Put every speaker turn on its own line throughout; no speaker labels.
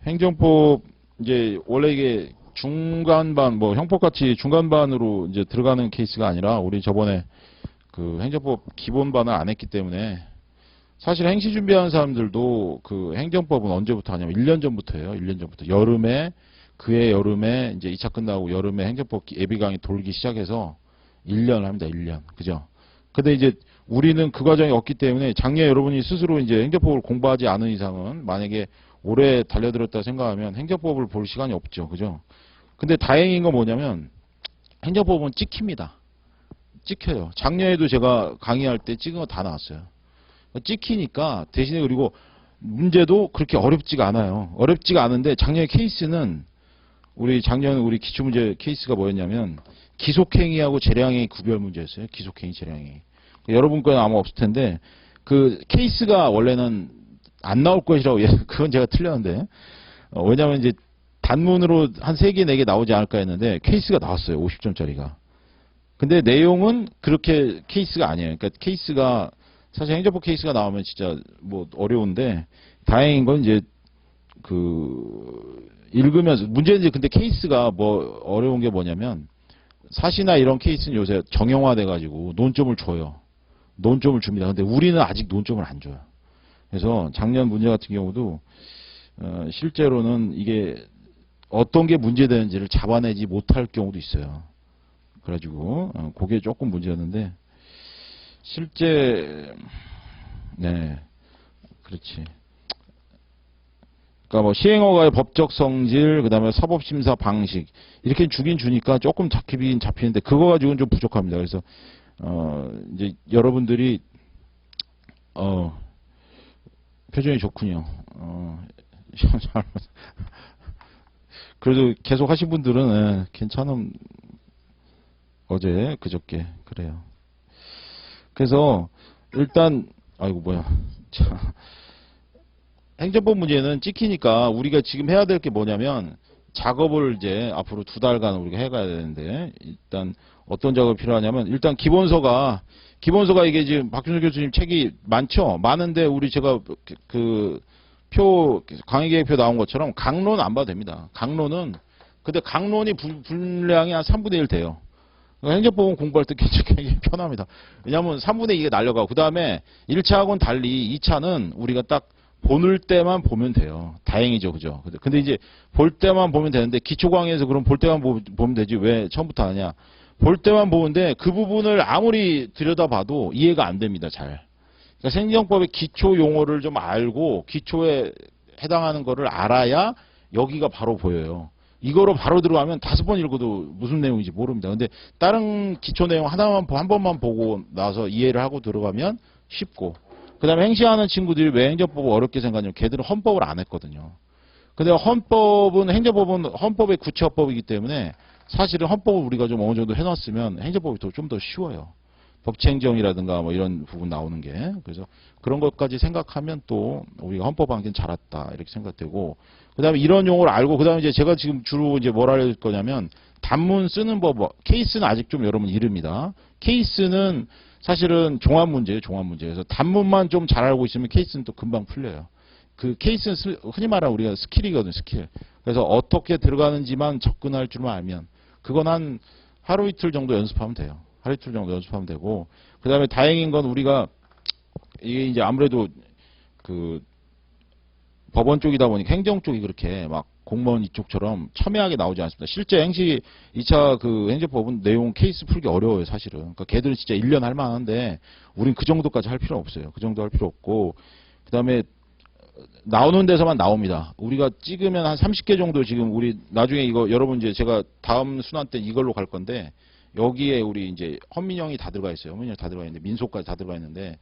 행정법 이제 원래 이게 중간반 뭐 형법같이 중간반으로 이제 들어가는 케이스가 아니라 우리 저번에 그 행정법 기본반을 안 했기 때문에 사실 행시 준비하는 사람들도 그 행정법은 언제부터 하냐면 1년 전부터 해요. 1년 전부터. 여름에 그해 여름에 이제 2차 끝나고 여름에 행정법 예비 강의 돌기 시작해서 1년 합니다. 1년. 그죠? 근데 이제 우리는 그 과정이 없기 때문에 작년에 여러분이 스스로 이제 행정법을 공부하지 않은 이상은 만약에 오래 달려들었다 생각하면 행정법을 볼 시간이 없죠. 그죠? 근데 다행인 건 뭐냐면 행정법은 찍힙니다. 찍혀요. 작년에도 제가 강의할 때 찍은 거 다 나왔어요. 찍히니까 대신에 그리고 문제도 그렇게 어렵지가 않아요. 어렵지가 않은데 작년에 케이스는 우리 작년 우리 기출문제 케이스가 뭐였냐면 기속행위하고 재량행위 구별 문제였어요. 기속행위, 재량행위. 여러분 거는 아마 없을 텐데 그 케이스가 원래는 안 나올 것이라고 그건 제가 틀렸는데 왜냐하면 이제 단문으로 한 3개, 4개 나오지 않을까 했는데 케이스가 나왔어요. 50점짜리가. 근데 내용은 그렇게 케이스가 아니에요. 그러니까 케이스가 사실 행정법 케이스가 나오면 진짜 뭐 어려운데 다행인 건 이제 그 읽으면서 문제는 이제 근데 케이스가 뭐 어려운 게 뭐냐면 사시나 이런 케이스는 요새 정형화돼 가지고 논점을 줘요. 논점을 줍니다. 근데 우리는 아직 논점을 안 줘요. 그래서 작년 문제 같은 경우도 실제로는 이게 어떤 게 문제되는지를 잡아내지 못할 경우도 있어요. 그래가지고 그게 조금 문제였는데 실제 네 그렇지. 그러니까 뭐 시행허가의 법적 성질, 그다음에 사법심사 방식 이렇게 주긴 주니까 조금 잡히긴 잡히는데 그거 가지고는 좀 부족합니다. 그래서 이제 여러분들이 표정이 좋군요. 그래도 계속 하신 분들은 괜찮은 어제 그저께 그래요. 그래서 일단 아이고 뭐야. 자, 행정법 문제는 찍히니까 우리가 지금 해야 될 게 뭐냐면 작업을 이제 앞으로 2달간 우리가 해가야 되는데 일단 어떤 작업이 필요하냐면 일단 기본서가 이게 지금 박준수 교수님 책이 많죠. 많은데 우리 제가 그 표 강의계획표 나온 것처럼 강론 안 봐도 됩니다. 강론은 근데 강론이 분량이 한 3분의 1 돼요. 행정법은 공부할 때 굉장히 편합니다. 왜냐하면 3분의 2가 날려가고 그 다음에 1차하고는 달리 2차는 우리가 딱 보는 때만 보면 돼요. 다행이죠. 그죠? 근데 이제 볼 때만 보면 되는데 기초강의에서 그럼 볼 때만 보면 되지 왜 처음부터 하냐. 볼 때만 보는데 그 부분을 아무리 들여다봐도 이해가 안 됩니다. 잘. 그러니까 행정법의 기초 용어를 좀 알고 기초에 해당하는 거를 알아야 여기가 바로 보여요. 이거로 바로 들어가면 5번 읽어도 무슨 내용인지 모릅니다. 근데 다른 기초 내용 하나만 한 번만 보고 나서 이해를 하고 들어가면 쉽고 그 다음에 행시하는 친구들이 왜 행정법을 어렵게 생각하냐면 걔들은 헌법을 안 했거든요. 근데 행정법은 헌법의 구체화법이기 때문에 사실은 헌법을 우리가 좀 어느 정도 해놨으면 행정법이 좀 더 쉬워요. 법치행정이라든가 뭐 이런 부분 나오는 게. 그래서 그런 것까지 생각하면 또 우리가 헌법 한개는 잘 왔다 이렇게 생각되고 그 다음에 이런 용어를 알고 그 다음에 이제 제가 지금 주로 이제 뭘 할 거냐면 단문 쓰는 법, 케이스는 아직 좀 여러분 이릅니다. 케이스는 사실은 종합 문제예요, 종합 문제. 그래서 단문만 좀 잘 알고 있으면 케이스는 또 금방 풀려요. 그 케이스는 흔히 말하는 우리가 스킬이거든요, 스킬. 그래서 어떻게 들어가는지만 접근할 줄만 알면 그건 한 하루 이틀 정도 연습하면 돼요. 하루 이틀 정도 연습하면 되고 그 다음에 다행인 건 우리가 이게 이제 아무래도 그 법원 쪽이다 보니까 행정 쪽이 그렇게 막 공무원 이쪽처럼 첨예하게 나오지 않습니다. 실제 행시 2차 그 행정법은 내용 케이스 풀기 어려워요, 사실은. 그러니까 걔들은 진짜 1년 할 만한데 우린 그 정도까지 할 필요 없어요. 그 정도 할 필요 없고 그다음에 나오는 데서만 나옵니다. 우리가 찍으면 한 30개 정도 지금 우리 나중에 이거 여러분 이제 제가 다음 순환 때 이걸로 갈 건데 여기에 우리 이제 헌민형이 다 들어가 있어요. 헌민형 다 들어가 있는데 민소까지 다 들어가 있는데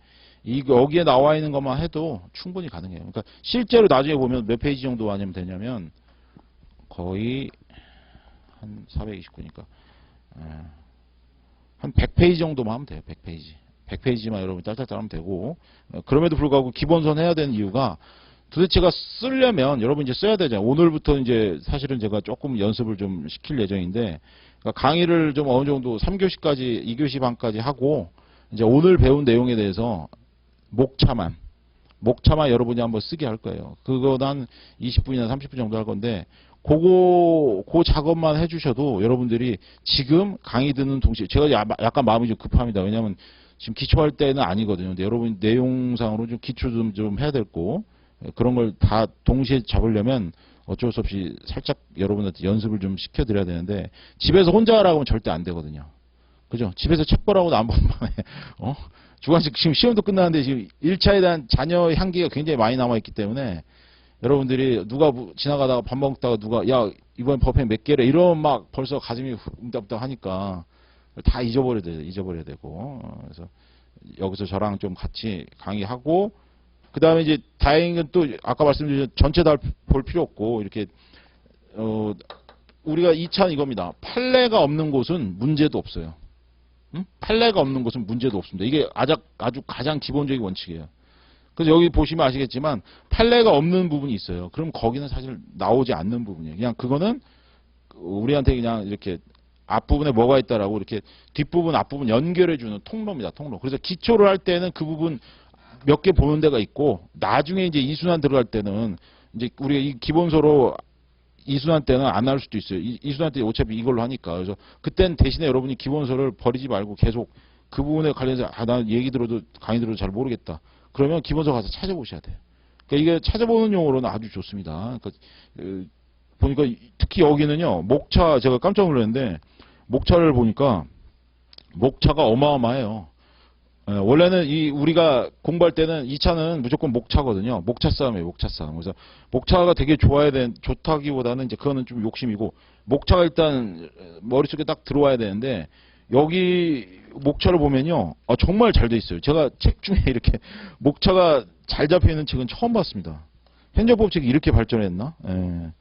여기에 나와 있는 것만 해도 충분히 가능해요. 그러니까 실제로 나중에 보면 몇 페이지 정도 하면 되냐면 거의 한 429니까 한 100페이지 정도만 하면 돼요. 100페이지. 100페이지만 여러분 딸딸딸 하면 되고 그럼에도 불구하고 기본선 해야 되는 이유가 도대체가 쓰려면 여러분 이제 써야 되잖아요. 오늘부터 이제 사실은 제가 조금 연습을 좀 시킬 예정인데 그러니까 강의를 좀 어느 정도 3교시까지 2교시 반까지 하고 이제 오늘 배운 내용에 대해서 목차만 목차만 여러분이 한번 쓰게 할 거예요. 그거 한 20분이나 30분 정도 할 건데 그 작업만 해주셔도 여러분들이 지금 강의 듣는 동시에 제가 약간 마음이 좀 급합니다. 왜냐하면 지금 기초할 때는 아니거든요. 근데 여러분 내용상으로 좀 기초 좀 해야 될 거 그런 걸 다 동시에 잡으려면 어쩔 수 없이 살짝 여러분한테 연습을 좀 시켜드려야 되는데 집에서 혼자 하라고 하면 절대 안 되거든요. 그죠? 집에서 책 보라고도 안 보는 만에 주관식 지금 시험도 끝나는데 지금 1차에 대한 자녀 향기가 굉장히 많이 남아있기 때문에 여러분들이 누가 지나가다가 밥 먹다가 누가 야 이번 법회 몇 개래 이러면 막 벌써 가슴이 응답답 하니까 다 잊어버려야 되고 그래서 여기서 저랑 좀 같이 강의하고 그 다음에 이제 다행히 또 아까 말씀드린 전체 다 볼 필요 없고 이렇게 우리가 2차는 이겁니다. 판례가 없는 곳은 문제도 없어요. 응? 판례가 없는 곳은 문제도 없습니다. 이게 아주 가장 기본적인 원칙이에요. 그래서 여기 보시면 아시겠지만 판례가 없는 부분이 있어요. 그럼 거기는 사실 나오지 않는 부분이에요. 그냥 그거는 우리한테 그냥 이렇게 앞부분에 뭐가 있다라고 이렇게 뒷부분 앞부분 연결해주는 통로입니다. 통로. 그래서 기초를 할 때는 그 부분 몇 개 보는 데가 있고 나중에 이제 이순환 들어갈 때는 이제 우리가 이 기본서로 이순환 때는 안 할 수도 있어요. 이순환 때 어차피 이걸로 하니까. 그래서 그땐 대신에 여러분이 기본서를 버리지 말고 계속 그 부분에 관련해서 난 얘기 들어도 강의 들어도 잘 모르겠다. 그러면 기본서 가서 찾아보셔야 돼요. 그러니까 이게 찾아보는 용어로는 아주 좋습니다. 그러니까 보니까 특히 여기는요. 목차 제가 깜짝 놀랐는데 목차를 보니까 목차가 어마어마해요. 원래는 우리가 공부할 때는 2차는 무조건 목차거든요. 목차 싸움이에요. 목차 싸움. 그래서 목차가 되게 좋다기보다는 이제 그거는 좀 욕심이고 목차가 일단 머릿속에 딱 들어와야 되는데 여기 목차를 보면요. 정말 잘 돼 있어요. 제가 책 중에 이렇게 목차가 잘 잡혀 있는 책은 처음 봤습니다. 행정법책이 이렇게 발전했나? 예.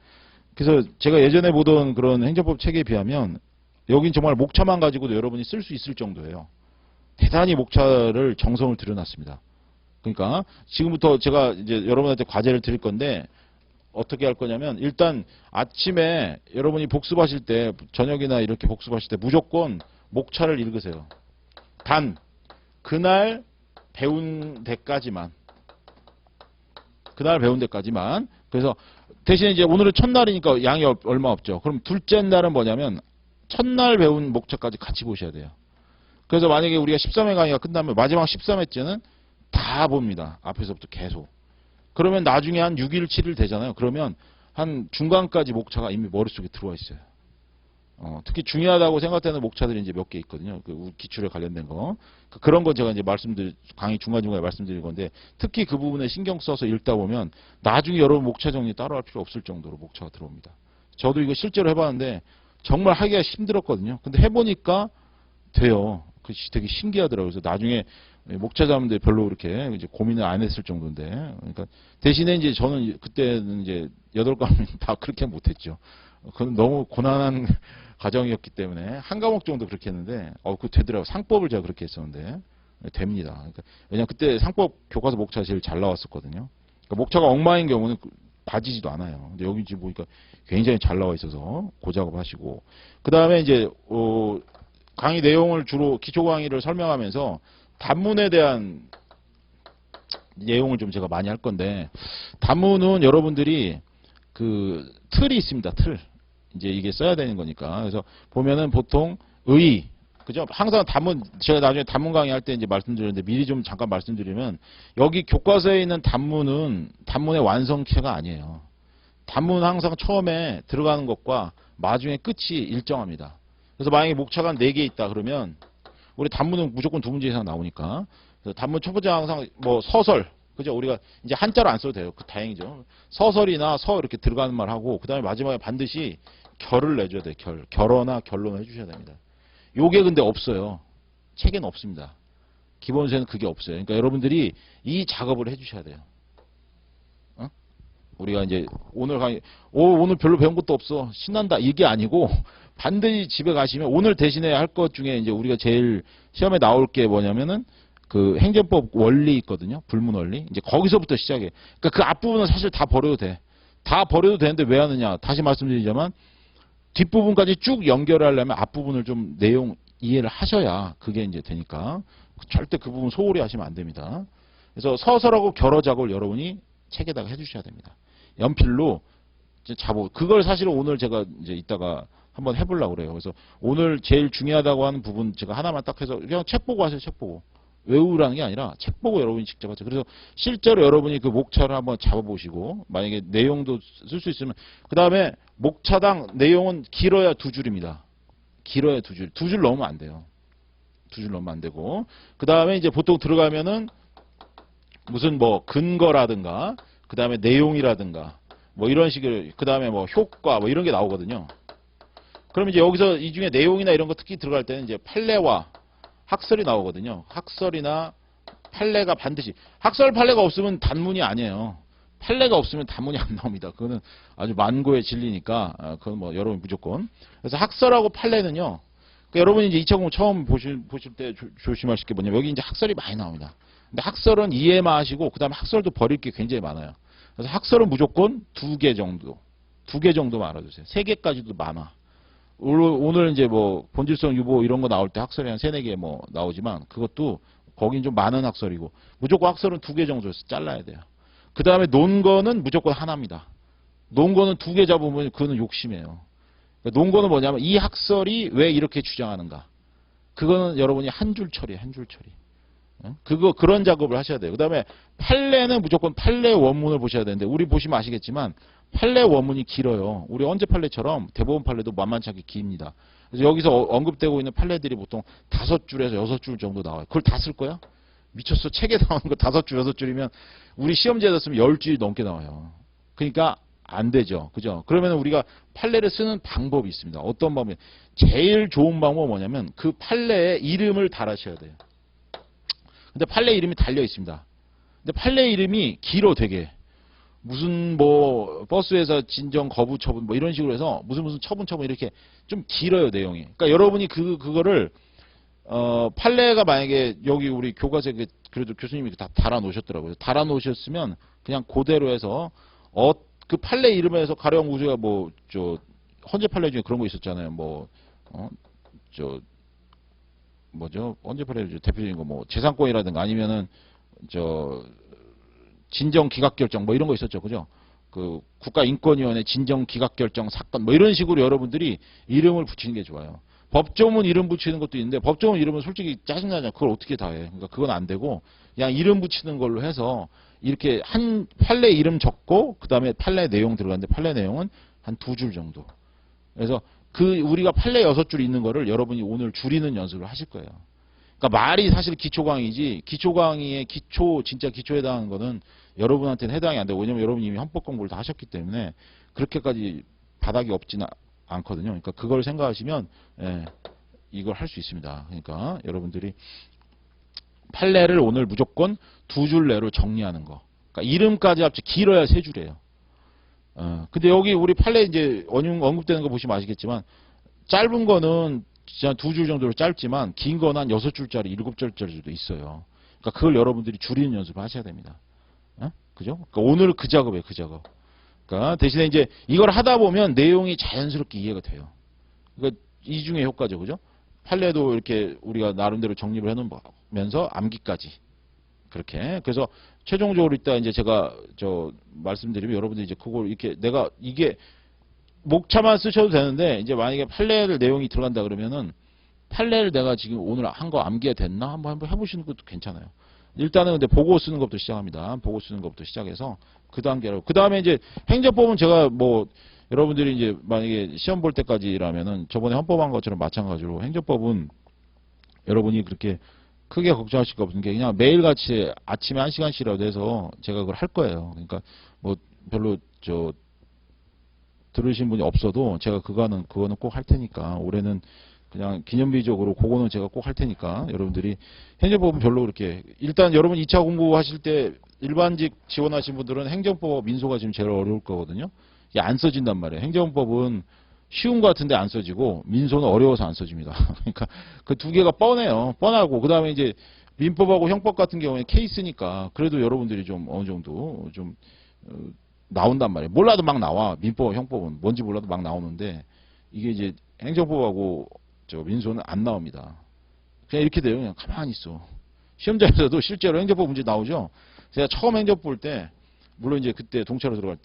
그래서 제가 예전에 보던 그런 행정법 책에 비하면 여긴 정말 목차만 가지고도 여러분이 쓸 수 있을 정도예요. 대단히 목차를 정성을 들여놨습니다. 그러니까 지금부터 제가 이제 여러분한테 과제를 드릴 건데 어떻게 할 거냐면 일단 아침에 여러분이 복습하실 때 저녁이나 이렇게 복습하실 때 무조건 목차를 읽으세요. 단 그날 배운 데까지만. 그래서 대신에 이제 오늘은 첫날이니까 양이 얼마 없죠. 그럼 둘째 날은 뭐냐면 첫날 배운 목차까지 같이 보셔야 돼요. 그래서 만약에 우리가 13회 강의가 끝나면 마지막 13회째는 다 봅니다. 앞에서부터 계속. 그러면 나중에 한 6일, 7일 되잖아요. 그러면 한 중간까지 목차가 이미 머릿속에 들어와 있어요. 특히 중요하다고 생각되는 목차들이 이제 몇 개 있거든요. 그 기출에 관련된 거. 그런 건 제가 이제 강의 중간중간에 말씀드릴 건데 특히 그 부분에 신경 써서 읽다 보면 나중에 여러분 목차 정리 따로 할 필요 없을 정도로 목차가 들어옵니다. 저도 이거 실제로 해봤는데 정말 하기가 힘들었거든요. 근데 해보니까 돼요. 그 되게 신기하더라고요. 그래서 나중에 목차 잡는데 별로 그렇게 이제 고민을 안 했을 정도인데. 그러니까 대신에 이제 저는 그때는 이제 8과목 다 그렇게 못했죠. 그건 너무 고난한 과정이었기 때문에 한 과목 정도 그렇게 했는데, 그거 되더라고요. 상법을 제가 그렇게 했었는데 됩니다. 그러니까 왜냐면 그때 상법 교과서 목차 제일 잘 나왔었거든요. 그러니까 목차가 엉망인 경우는 빠지지도 않아요. 근데 여기 지금 보니까 굉장히 잘 나와 있어서 그 작업하시고, 그 다음에 이제 강의 내용을 주로 기초 강의를 설명하면서 단문에 대한 내용을 좀 제가 많이 할 건데, 단문은 여러분들이 그 틀이 있습니다. 틀. 이제 이게 써야 되는 거니까. 그래서 보면은 보통 그죠? 항상 단문, 제가 나중에 단문 강의 할 때 이제 말씀드렸는데 미리 좀 잠깐 말씀드리면 여기 교과서에 있는 단문은 단문의 완성체가 아니에요. 단문은 항상 처음에 들어가는 것과 마중의 끝이 일정합니다. 그래서 만약에 목차가 4개 있다 그러면 우리 단문은 무조건 2문제 이상 나오니까. 그래서 단문 첫 번째 항상 뭐 서설, 그죠? 우리가 이제 한자로 안 써도 돼요. 다행이죠. 서설이나 이렇게 들어가는 말 하고, 그 다음에 마지막에 반드시 결을 내줘야 돼요. 결어나 결론을 해주셔야 됩니다. 요게 근데 없어요. 책에는 없습니다. 기본서에는 그게 없어요. 그러니까 여러분들이 이 작업을 해주셔야 돼요. 우리가 이제 오늘 오늘 별로 배운 것도 없어. 신난다. 이게 아니고 반드시 집에 가시면 오늘 대신에 할 것 중에 이제 우리가 제일 시험에 나올 게 뭐냐면은 그 행정법 원리 있거든요. 불문 원리. 이제 거기서부터 시작해. 그러니까 그 앞부분은 사실 다 버려도 돼. 다 버려도 되는데 왜 하느냐. 다시 말씀드리자면 뒷부분까지 쭉 연결하려면 앞부분을 좀 내용 이해를 하셔야 그게 이제 되니까 절대 그 부분 소홀히 하시면 안 됩니다. 그래서 서설하고 결어 작업을 여러분이 책에다가 해주셔야 됩니다. 연필로 이제 잡아. 그걸 사실은 오늘 제가 이제 이따가 한번 해보려고 그래요. 그래서 오늘 제일 중요하다고 하는 부분 제가 하나만 딱 해서 그냥 책 보고 하세요. 책 보고. 외우라는 게 아니라 책 보고 여러분이 직접 하세요. 그래서 실제로 여러분이 그 목차를 한번 잡아보시고 만약에 내용도 쓸 수 있으면 그 다음에 목차당 내용은 길어야 2줄입니다. 길어야 2줄. 2줄 넘으면 안 돼요. 2줄 넘으면 안 되고 그 다음에 이제 보통 들어가면은 무슨 뭐 근거라든가 그 다음에 내용이라든가 뭐 이런 식의 그 다음에 뭐 효과 뭐 이런 게 나오거든요. 그럼 이제 여기서 이 중에 내용이나 이런 거 특히 들어갈 때는 이제 판례와 학설이 나오거든요. 학설이나 판례가 반드시 학설 판례가 없으면 단문이 아니에요. 판례가 없으면 단문이 안 나옵니다. 그거는 아주 만고의 진리니까 그건 뭐 여러분 무조건. 그래서 학설하고 판례는요. 그러니까 여러분이 이제 2차공부 처음 보실 때 조심하실 게 뭐냐면 여기 이제 학설이 많이 나옵니다. 근데 학설은 이해만 하시고 그다음에 학설도 버릴 게 굉장히 많아요. 그래서 학설은 무조건 2개 정도. 2개 정도만 알아두세요. 3개까지도 많아. 오늘 이제 뭐 본질성 유보 이런 거 나올 때 학설이 한 3, 4개 뭐 나오지만 그것도 거긴 좀 많은 학설이고 무조건 학설은 2개 정도에서 잘라야 돼요. 그 다음에 논거는 무조건 하나입니다. 논거는 2개 잡으면 그거는 욕심이에요. 그러니까 논거는 뭐냐면 이 학설이 왜 이렇게 주장하는가. 그거는 여러분이 한 줄 처리예요. 한 줄 처리. 그런 작업을 하셔야 돼요. 그 다음에 판례는 무조건 판례 원문을 보셔야 되는데 우리 보시면 아시겠지만 판례 원문이 길어요. 우리 언제 판례처럼 대법원 판례도 만만치 않게 깁니다. 그래서 여기서 언급되고 있는 판례들이 보통 5줄에서 6줄 정도 나와요. 그걸 다 쓸 거야? 미쳤어. 책에 나오는 거 5줄, 6줄이면 우리 시험지에다 쓰면 10줄이 넘게 나와요. 그러니까 안 되죠. 그죠? 그러면 우리가 판례를 쓰는 방법이 있습니다. 어떤 방법이? 제일 좋은 방법은 뭐냐면 그 판례에 이름을 달아셔야 돼요. 근데 판례 이름이 달려 있습니다. 근데 판례 이름이 길어 되게. 무슨 뭐 버스에서 진정 거부 처분 뭐 이런 식으로 해서 무슨 처분 이렇게 좀 길어요 내용이. 그러니까 여러분이 그거를 판례가 만약에 여기 우리 교과서에 그래도 교수님이 다 달아 놓으셨더라고요. 달아 놓으셨으면 그냥 그대로 해서 그 판례 이름에서 가령 우리가 뭐 저 헌재 판례 중에 그런 거 있었잖아요. 뭐죠? 헌재 판례 대표적인 거 뭐 재산권이라든가 아니면은 진정 기각 결정 뭐 이런 거 있었죠. 그죠? 그 국가인권위원회 진정 기각 결정 사건 뭐 이런 식으로 여러분들이 이름을 붙이는 게 좋아요. 법조문 이름 붙이는 것도 있는데 법조문 이름은 솔직히 짜증나잖아요. 그걸 어떻게 다 해. 그러니까 그건 안 되고 그냥 이름 붙이는 걸로 해서 이렇게 한 판례 이름 적고 그다음에 판례 내용 들어가는데 판례 내용은 한 2줄 정도. 그래서 우리가 판례 6줄 있는 거를 여러분이 오늘 줄이는 연습을 하실 거예요. 그러니까 말이 사실 기초 강의지 기초 강의의 진짜 기초에 해당하는 거는 여러분한테는 해당이 안 되고 왜냐면 여러분이 이미 헌법 공부를 다 하셨기 때문에 그렇게까지 바닥이 없지는 않거든요. 그러니까 그걸 생각하시면 이걸 할 수 있습니다. 그러니까 여러분들이 판례를 오늘 무조건 2줄 내로 정리하는 거. 그러니까 이름까지 합쳐 길어야 3줄이에요. 근데 여기 우리 판례 이제 언급되는 거 보시면 아시겠지만 짧은 거는 진짜 2줄 정도로 짧지만 긴 거는 한 6줄짜리, 7줄짜리도 있어요. 그러니까 그걸 여러분들이 줄이는 연습을 하셔야 됩니다. 그죠? 그러니까 오늘 그 작업이에요, 그 작업. 그러니까 대신에 이제 이걸 하다 보면 내용이 자연스럽게 이해가 돼요. 그러니까 이중의 효과죠, 그죠? 판례도 이렇게 우리가 나름대로 정립을 해놓으면서 암기까지. 그렇게. 그래서 최종적으로 이따 이제 제가 말씀드리면 여러분들이 이제 그걸 이렇게 이게 목차만 쓰셔도 되는데 이제 만약에 판례를 내용이 들어간다 그러면은 판례를 내가 지금 오늘 한 거 암기가 됐나 한번 해보시는 것도 괜찮아요. 일단은 근데 보고 쓰는 것부터 시작합니다. 보고 쓰는 것부터 시작해서 그 단계로 그 다음에 이제 행정법은 제가 뭐 여러분들이 이제 만약에 시험 볼 때까지라면은 저번에 헌법한 것처럼 마찬가지로 행정법은 여러분이 그렇게 크게 걱정하실 거 없는 게 그냥 매일같이 아침에 1시간씩이라도 해서 제가 그걸 할 거예요. 그러니까 뭐 별로 들으신 분이 없어도 제가 그거는 꼭 할 테니까 올해는 그냥 기념비적으로 그거는 제가 꼭 할 테니까 여러분들이 행정법은 별로 그렇게 일단 여러분 2차 공부하실 때 일반직 지원하신 분들은 행정법 민소가 지금 제일 어려울 거거든요. 이게 안 써진단 말이에요. 행정법은 쉬운 것 같은데 안 써지고 민소는 어려워서 안 써집니다. 그러니까 그 2개가 뻔해요. 뻔하고 그 다음에 이제 민법하고 형법 같은 경우에 케이스니까 그래도 여러분들이 좀 어느 정도 좀 나온단 말이에요. 몰라도 막 나와. 민법, 형법은 뭔지 몰라도 막 나오는데 이게 이제 행정법하고 민소는 안 나옵니다. 그냥 이렇게 돼요. 그냥 가만히 있어. 시험장에서도 실제로 행정법 문제 나오죠. 제가 처음 행정법 볼 때, 물론 이제 그때 동차로 들어갈 때